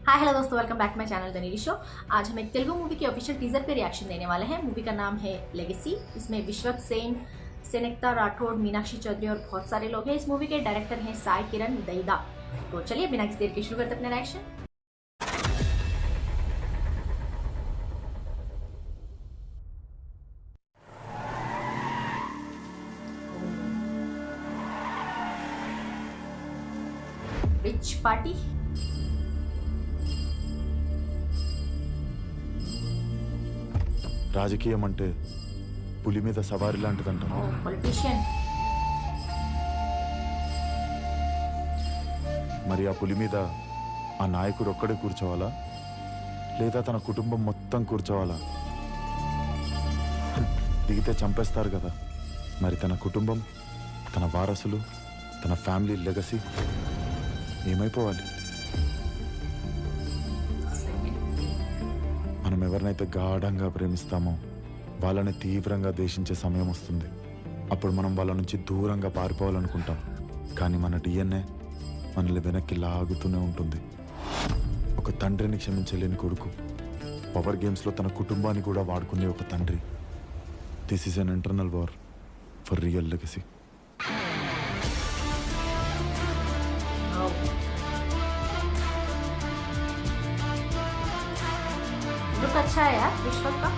हाय hello दोस्तों, welcome back to my channel the needy show. आज हम एक तेलुगु मूवी के ऑफिशियल टीजर पे रिएक्शन देने वाले हैं। मूवी का नाम है लेगेसी। इसमें विश्वक सेन, सेनेक्ता राठौड़, मीनाक्षी चौधरी और बहुत सारे लोग हैं। इस मूवी के डायरेक्टर हैं साई किरण दैदा। तो चलिए बिना किसी देर के शुरू करते अपने रिएक्शन। Rich party. రాజకీయం అంటే పులి మీద సవారి లాంటిదంట. పొలిటీషియన్। మరి ఆ పులి మీద ఆ నాయకుడు ఒక్కడే కూర్చోవాలా, లేదా తన కుటుంబం మొత్తం కూర్చోవాలా? దిగితే చంపేస్తారు కదా. మరి తన కుటుంబం, తన వారసులు, తన ఫ్యామిలీ లెగసీ ఏమైపోవాలి? మనం ఎవరినైతే గాఢంగా ప్రేమిస్తామో వాళ్ళని తీవ్రంగా ద్వేషించే సమయం వస్తుంది. అప్పుడు మనం వాళ్ళ నుంచి దూరంగా పారిపోవాలనుకుంటాం, కానీ మన డిఎన్ఏ మనల్ని వెనక్కి లాగుతూనే ఉంటుంది. ఒక తండ్రిని క్షమించలేని కొడుకు, పవర్ గేమ్స్లో తన కుటుంబాన్ని కూడా వాడుకునే ఒక తండ్రి. This is an internal war for real legacy. Look अच्छा है यार विश्वक का।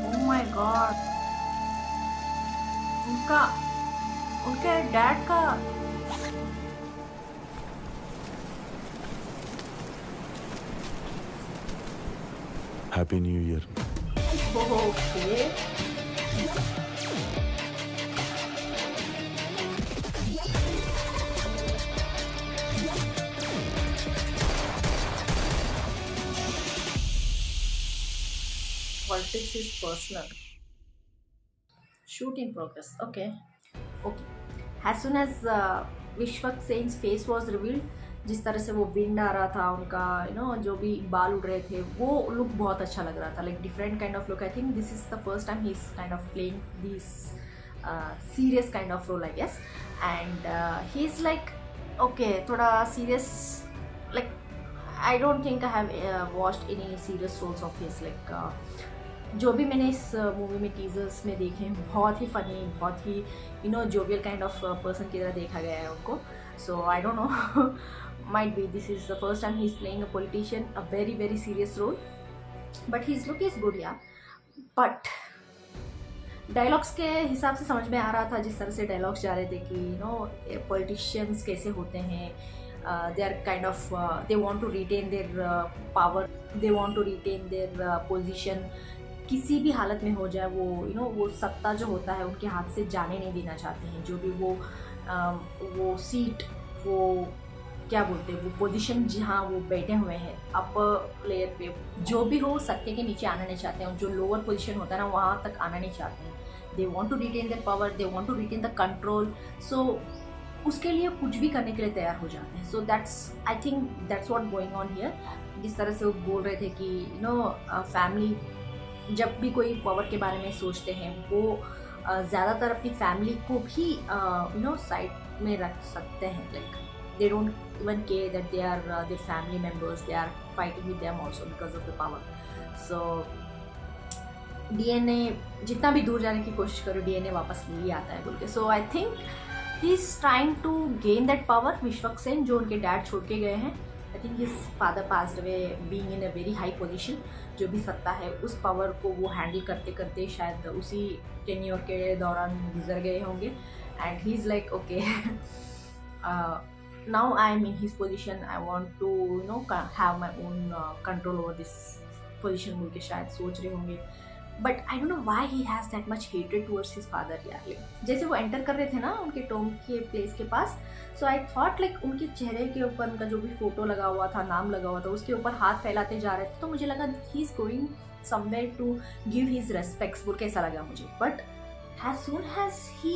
ओह माय गॉड, उनका उनके डैड का happy new year. Okay. Politics is personal. Shoot in progress. Okay. Okay. As soon as विश्वक सेन्स फेस वॉज रिवील्ड, जिस तरह से वो विंड आ रहा था उनका, जो भी बाल उड़ रहे थे, वो लुक बहुत अच्छा लग रहा था, like different kind of look. I think this is the first time he is kind of playing this serious kind of role, I guess. And he is like okay, थोड़ा serious. Like I don't think I have watched any serious roles of his. Like जो भी मैंने इस movie में teasers में देखे हैं, बहुत ही फनी, बहुत ही जोवियल काइंड ऑफ पर्सन की तरह देखा गया है उनको. So I don't know, might be this is the first time he's playing a politician, a very very serious role, but his look is good, yeah. but dialogues के हिसाब से समझ में आ रहा था, जिस तरह से डायलॉग्स जा रहे थे कि पॉलिटिशियंस कैसे होते हैं. They are kind of they want to retain their power, they want to retain their position. किसी भी हालत में हो जाए, वो वो सत्ता जो होता है उनके हाथ से जाने नहीं देना चाहते हैं. जो भी वो सीट, वो क्या बोलते हैं, वो पोजीशन जहाँ वो बैठे हुए हैं अपर लेयर पे, जो भी हो सत्य के नीचे आना नहीं चाहते हैं. जो लोअर पोजीशन होता है ना, वहाँ तक आना नहीं चाहते हैं. They want to retain their power, they want to retain the control. So उसके लिए कुछ भी करने के लिए तैयार हो जाते हैं. So that's, I think that's what going on here. जिस तरह से वो बोल रहे थे कि फैमिली, जब भी कोई पावर के बारे में सोचते हैं, वो ज़्यादातर अपनी फैमिली को भी साइड में रख सकते हैं. Like they don't even care that they are their family members, they are fighting with them also because of the power. So DNA जितना भी दूर जाने की कोशिश करो, DNA वापस ले ही आता है बोल के. So I think he is trying to gain that power. विश्वक सेन, जो उनके डैड छोड़ के गए हैं, I think his father passed away being in a very high position. जो भी सत्ता है, उस पावर को वो हैंडल करते करते शायद उसी टेन्योर के दौरान गुजर गए होंगे. And he is like okay, now I am in his position, I want to have my own control over this position बोल के शायद सोच रहे होंगे. But I don't know why he has that much hated towards his father यार. जैसे वो enter कर रहे थे ना उनके टोम के प्लेस के पास, सो आई थॉट लाइक उनके चेहरे के ऊपर उनका जो भी फोटो लगा हुआ था, नाम लगा हुआ था, उसके ऊपर हाथ फैलाते जा रहे थे, तो मुझे लगा he is going somewhere to give his respects बोल के ऐसा लगा मुझे. But as soon as he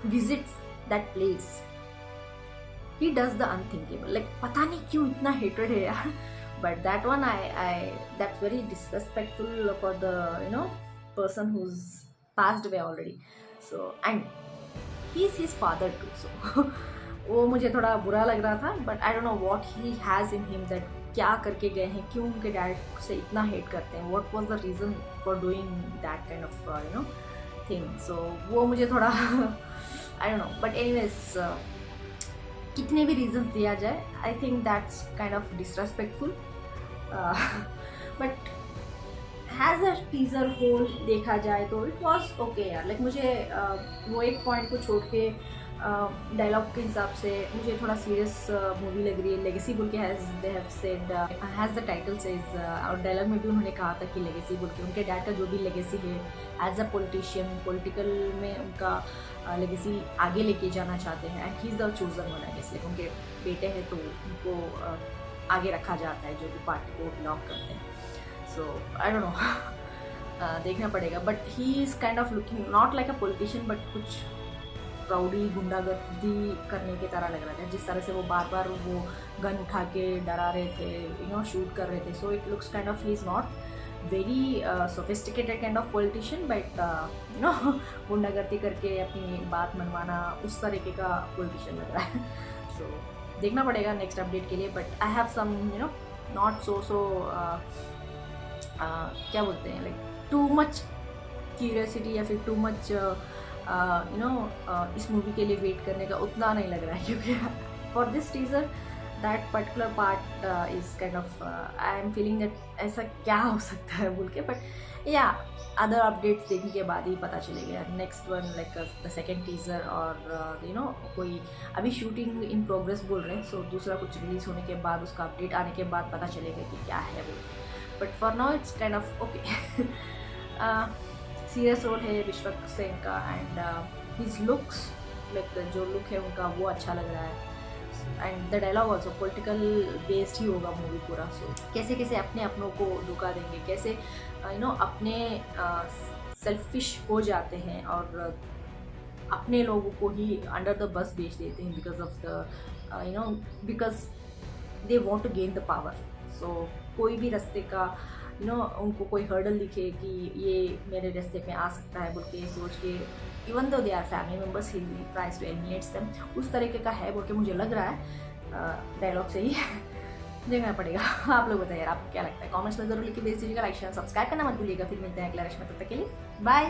visits that place, he does the unthinkable, like पता नहीं क्यों इतना हेटेड है यार, but that one I that's very disrespectful for the person who's passed away already. So and he's his father too, so वो मुझे थोड़ा बुरा लग रहा था, but I don't know what he has in him, that क्या करके गए हैं, क्यों उनके डैड से इतना हेट करते हैं, what was the reason for doing that kind of thing. So वो मुझे थोड़ा I don't know, but anyways कितने भी रीजंस दिया जाए, I think that's kind of disrespectful. But has a teaser whole देखा जाए तो इट वॉज ओके यार. लाइक मुझे वो एक पॉइंट को छोड़ के डायलॉग के हिसाब से मुझे थोड़ा सीरियस मूवी लग रही है. लेगेसी बोल के हैज़ द टाइटल सेज, और डायलॉग में भी उन्होंने कहा था कि लेगेसी बोल के उनके डैड का जो भी लेगेसी है एज अ पॉलिटिशियन, पॉलिटिकल में उनका लेगेसी आगे लेके जाना चाहते हैं, and he is the chooser one, I guess. Like उनके बेटे हैं तो उनको आगे रखा जाता है जो भी पार्टी को बिलोंग करते हैं. सो आई डोंट नो, देखना पड़ेगा. But he is kind of looking not like a politician, but कुछ प्राउडी गुंडागर्दी करने की तरह लग रहा था, जिस तरह से वो बार बार वो गन उठा के डरा रहे थे, शूट कर रहे थे. So it looks kind of he is not very sophisticated kind of politician, but गुंडागर्दी करके अपनी बात मनवाना उस तरीके का पॉलिटिशियन लग रहा है. सो देखना पड़ेगा नेक्स्ट अपडेट के लिए. But I have some not so क्या बोलते हैं, लाइक टू मच क्यूरियोसिटी या फिर टू मच इस मूवी के लिए वेट करने का उतना नहीं लग रहा है, क्योंकि for this teaser that particular part is kind of I am feeling that ऐसा क्या हो सकता है बोल के. बट या अदर अपडेट्स देखने के बाद ही पता चलेगा next one, like the second teaser, और कोई अभी शूटिंग इन प्रोग्रेस बोल रहे हैं. सो दूसरा कुछ रिलीज होने के बाद, उसका अपडेट आने के बाद पता चलेगा कि क्या है बोल. But for now it's kind of okay. Serious role है विश्वक सेन का, एंड हिज लुक्स, लाइक जो लुक है उनका वो अच्छा लग रहा है. And the dialogue also political based ही होगा मूवी पूरा. सो कैसे कैसे अपने अपनों को धोखा देंगे, कैसे अपने सेल्फिश हो जाते हैं और अपने लोगों को ही अंडर द बस बेच देते हैं because of the because they want to gain the power. So कोई भी रास्ते का उनको कोई हर्डल दिखे कि ये मेरे रास्ते पे आ सकता है बोल के सोच के, even though they are family members, he tries to eliminates them, उस तरीके का है बोल के मुझे लग रहा है डायलॉग से ही. देखना पड़ेगा. आप लोग बताइए यार आपको क्या लगता है, कमेंट्स में जरूर लिख के भेज दीजिएगा. लाइक शेयर सब्सक्राइब करना मत भूलिएगा. फिर मिलते हैं अगला रश्मि, तब तक के लिए बाय.